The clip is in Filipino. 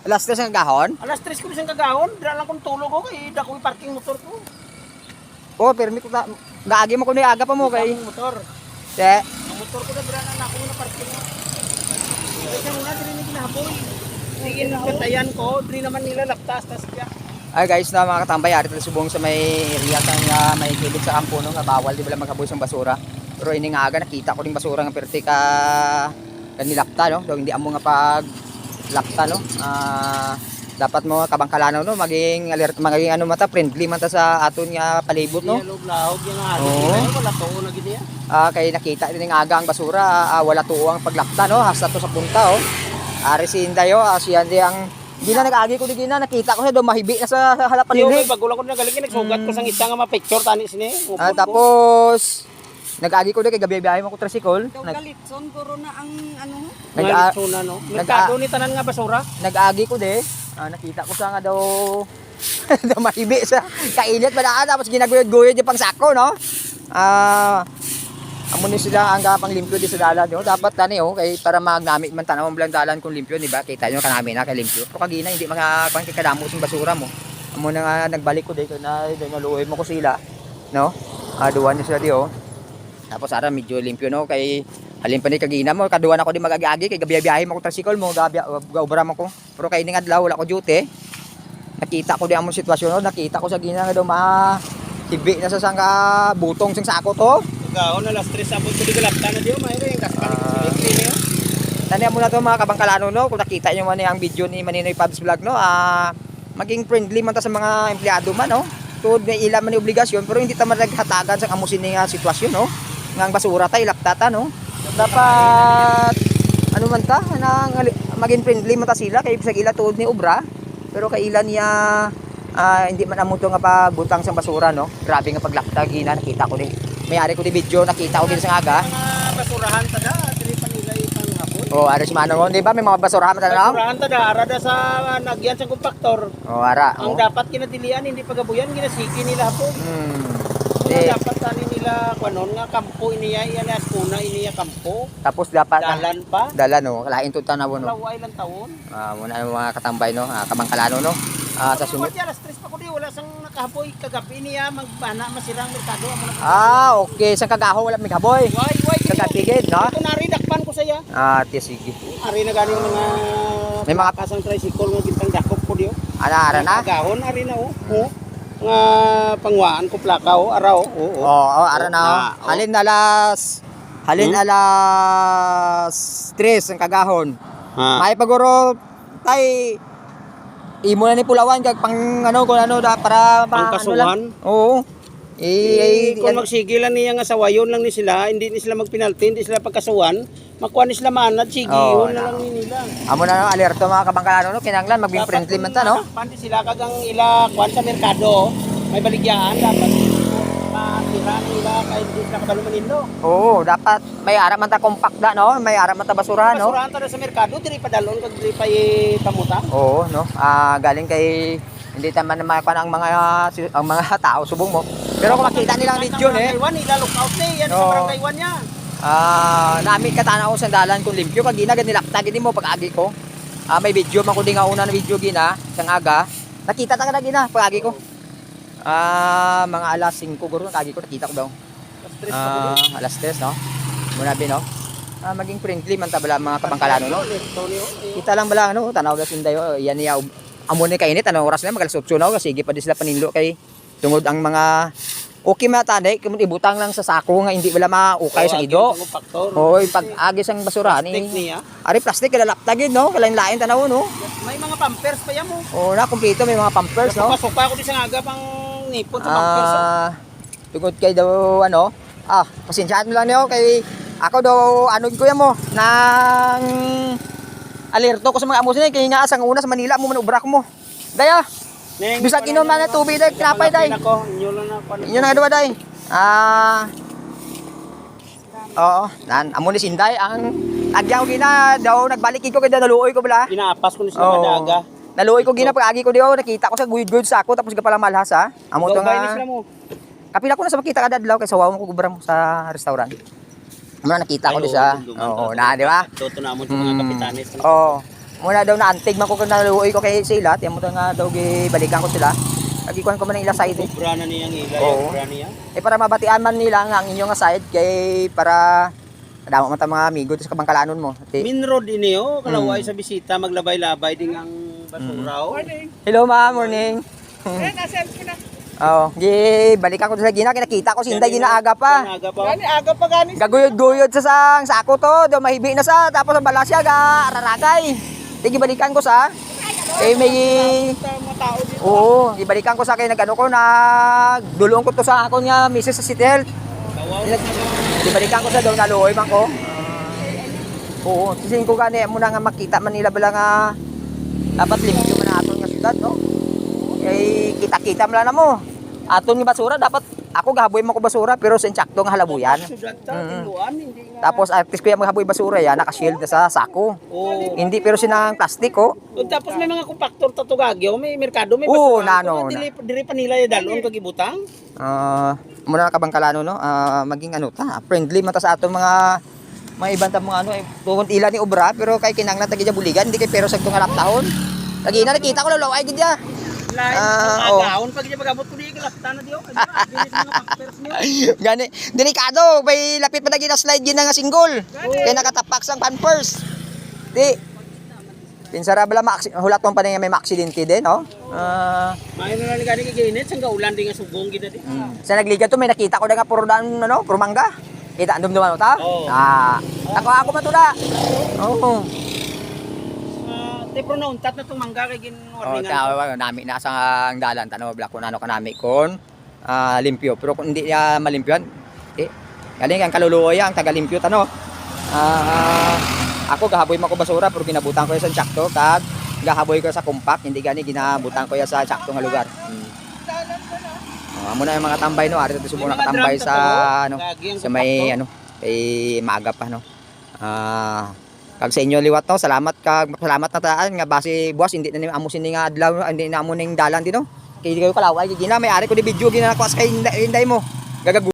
Alas 3 ang gahon? Alas 3 ko isang kagahon, dala lang kong tulog ko kay dako yung parking motor ko. Oo, permi ko ta. Gaagi mo ko ni aga pa mo kay. Ang motor. Te. Ang motor ko na dala na ako na parking. Kaya muna dili ni ginahaboy. Sige na katayan ko, dili naman nila laptas tas kaya. Ay guys, na mga katambay, ari tayo subong sa may area nga may kilid sa kampo no, nga bawal di bala maghaboy sa basura. Pero ini nga aga nakita ko ding basura nga perti ka kanilapta no. Daw hindi amo nga pag lakta no. Dapat mo kabangkalanaw no, maging alert, maging ano mata friendly man ta sa aton nga palibot no. Log-lahog yung nga. Wala to na gid ya. Kay nakita din nga aga ang basura, wala tuwang paglakta no, hasta to sa punta oh. Ari si Inday oh, siya di ang hindi na nag-agi ko di gina, nakita ko siya do mahibi na sa halapan Hindi, nila. bago lang ko nagaling nagsugat ko sang isa nga ma-picture tani sini. Tapos nag-agi ko di kay gabi-biyahe mo ko tricycle. Galitson puro na ang ano. Nag-suna no. Nagkado ni tanan nga basura. Nag-agi ko di. Nakita ko sa nga daw daw mahibi sa kainit ba tapos ginaguyod-guyod yung pang sako no. Amo ni sila ang pang limpyo di sa dalan no. Dapat tani oh kay para magnamit man tanaw ang dalan kung limpyo di ba? Kita nyo kanami na kay limpyo. Pero kagina hindi makakuan kay kadamo sing basura mo. Amo na nga nagbalik ko di na naluoy mo ko sila no. Duwan niya sila di oh. Tapos ara medyo limpyo no kay halin pa ni kagina mo kaduan ako di magagi kay gabi-biyahe mo ko tricycle mo gaubra mo ko. Pero kay ning adlaw wala ko duty. Nakita ko di among sitwasyon no, nakita ko sa gina nga daw hibi na sa sangka butong sing sako to. Gahon na alas 3 abot ko di galapta na diyo may yung kaskan niyo. Tanya mo na to mga kabangkalano no, kung nakita niyo man ang video ni Maninoy Pabs Vlog no, maging friendly man ta sa mga empleyado man no. Tuod nga ila man ni obligasyon pero hindi ta man naghatagan sa amusin ni sitwasyon no. Nga ang basura ta ilaptata no. Dapat ano man ta maging friendly man ta sila kay bisag ila tuod ni obra pero kay ila niya hindi man amo to nga pagbutang sa basura no. Grabe nga paglapta gina nakita ko din. May-ari ko di video nakita ko din sa aga. Mga basurahan tada dili pa nila ipang hapon. Oh, ara si Manong, di ba may mga basurahan ta na? Basurahan tada ara da sa nagyan sa kompaktor. Oh, ara. Ang dapat kinadilian hindi pagabuyan ginasiki nila hapon. Dapat tani nila kuanon nga kampo iniya iyan as kuna iniya kampo. Tapos dapat dalan pa. Dalan no, kalain to tanaw no. Laway lang taon. Muna ang mga katambay no, kabangkalano no. Sa sunod. Alas 3 pa ko di wala sang nakahaboy kagabi niya magbana masirang merkado amo. Okay, sa kagaho wala may kaboy. Way. Sa katigid no. Ito nari dakpan ko saya. Sige. Ari na ganing mga may mga kasang tricycle nga gitang dakop ko diyo. Ara na. Gahon ari na oh. Nga pangwaan ko plaka oh, araw. Ara na. Halin alas 3 ang kagahon. May paguro tay imo na ni pulawan kag pang ano kung ano da para pangkasuhan. Oo. Kung magsigilan niya nga sa wayon lang ni sila, hindi ni sila magpinalti, hindi sila pagkasuhan, makuha ni sila manad, sigihon na lang ni nila. Amo na no, alerto mga kabangkalano no, kinanglan maging friendly man ta no. Pandi sila kagang ila kuan sa merkado, may baligyaan dapat matira nila kay hindi sila kabalo manindo. Oo, dapat may ara man ta compact da no, may ara man ta basurahan no. Basurahan ta sa merkado, diri padalon kag diri pa pamuta. Oo no, galing kay hindi taman makuha ang mga tao subong mo. Pero kung makita nila ang video nila lookout yan sa barangay 1 niya. Nami katanaw sa dalan kung limpyo kag gina ganilakta gini mo pag-agi ko. May video man ko di nga una na video gina sang aga. Nakita ta kada gina pag-agi ko. Mga alas 5 guro kagi ko nakita ko daw. Alas 3 no. Muna bin no. Maging friendly man ta bala mga kabangkalano no. Kita lang bala no tanaw da sindayo yan niya amo ni kainit anong oras na magalas 8 na sige pa di sila paninlo kay tungod ang mga okay matane kung ibutang lang sa sako nga hindi wala maukay sa ido. Hoy pag-agi sang basura ni. Ari plastic kalalapta gid no, kalain-lain tanaw no. May mga pampers pa yan mo. Na kumpleto may mga pampers no. Pasok pa ako di sa aga pang nipon sa pampers. Tungod kay daw ano, pasensyaan mo lang niyo kay ako daw ano ko yan mo nang alerto ko sa mga amusin kay nga sang una sa Manila mo man ubra ko mo. Daya. Bisag inom na tubig day, knapay day. Inyo na duwa day. Nan amo ni Sinday ang agyaw gina daw nagbalik ko kay naluoy ko bala. Inaapas ko ni sa madaga. Naluoy ko gina pag agi ko diyo nakita ko sa guyod sa ako tapos gapala malhas ha. Amo to nga. Kapila ko na sa makita kada adlaw kay sawaw mo ko gubra mo sa restaurant. Amo na nakita ko di sa. Na di ba? Toto na mo mga kapitanes. Muna daw na antig man ko kung naluoy ko kay sila. Tiyan mo nga daw gibalikan ko sila. Agikuan ko man ang ila side. Obra na niyang ila, Oo. obra niya. Para mabatian man nila nga ang inyong nga side kay para kadamo man ta mga amigo sa kabangkalanon mo. Main road ini kalaway Mm. sa bisita maglabay-labay ding ang basura. Hello ma'am, morning. Oh, balikan ko sa Gina, kinakita ko si Inday ginaaga pa. Aga pa. Aga pa gani. Gaguyod-guyod sa sang sako to, do mahibi na sa tapos ang bala siya ga raragay. Di balikan ko sa may Mga tao dito. oo, gibalikan ko sa kay nagano ko nagdulong ko to sa akon nga Mrs. sa City Health. Gibalikan ko sa daw naluoy man ko. Oo, sising ko gani muna nga makita man nila bala nga dapat limpyo man aton nga syudad, no? Kay kita-kita man lang mo. Aton nga basura dapat ako gahaboy man ko basura pero sa insakto nga halabuyan. Sudad ta, tinuan, hindi nga. Tapos artist ko yung maghaboy basura yan, naka-shield na sa sako. Oo. Hindi pero sinang plastic oh. Tapos may mga kompaktor tatugagyo, may merkado, may Oo, basura. nano, Dili pa nila yung dalon kagibutang. Muna kabangkalano no, maging ano ta, friendly man ta sa aton mga ibang ta mga ano, tuwon ila ni obra pero kay kinanglan tagi buligan, hindi kay pero sa tunga tahon. Lagi na nakita ko laway gid ya. Lain, oo. agahon pag niya pagabot ko niya kalaptan na diyo. Bilis mga pampers niyo. Gani, delikado, may lapit pa na gina-slide gina nga single. Kay nakatapak sang pampers. Di. Pinsara bala hulat mo pa niya may maaksidente din, no? Mayon na lang gani kaginit sang gaulan din nga subong gid di. Sa nagliga to may nakita ko na nga puro daan ano, puro mangga. Kita andum-duman ta? Oo. Ako matula. Oo. Tipro na untat na tong mangga kay gin Oh, warningan. tawa nami na sa dalan tanaw bla kun ano kanami kon limpyo pero kung hindi niya malimpyon galing ang kaluluoy ang taga-limpyo tano. Ako gahaboy man ko basura pero ginabutan ko sa sakto kag gahaboy ko sa compact hindi gani ginabutan ko ya sa sakto nga lugar. Amo na yung mga tambay no ari dito sumo May mga nakatambay drum sa to, ano lagi ang sa may compactor. ano kay maaga pa no. Kag sa inyo liwat no, salamat na taan nga base buwas hindi na ni amusin ni nga adlaw hindi na amo ning dalan di no. Kay kayo kalaway gina may ari ko di video gina ko sa kay Inday mo. Gagagu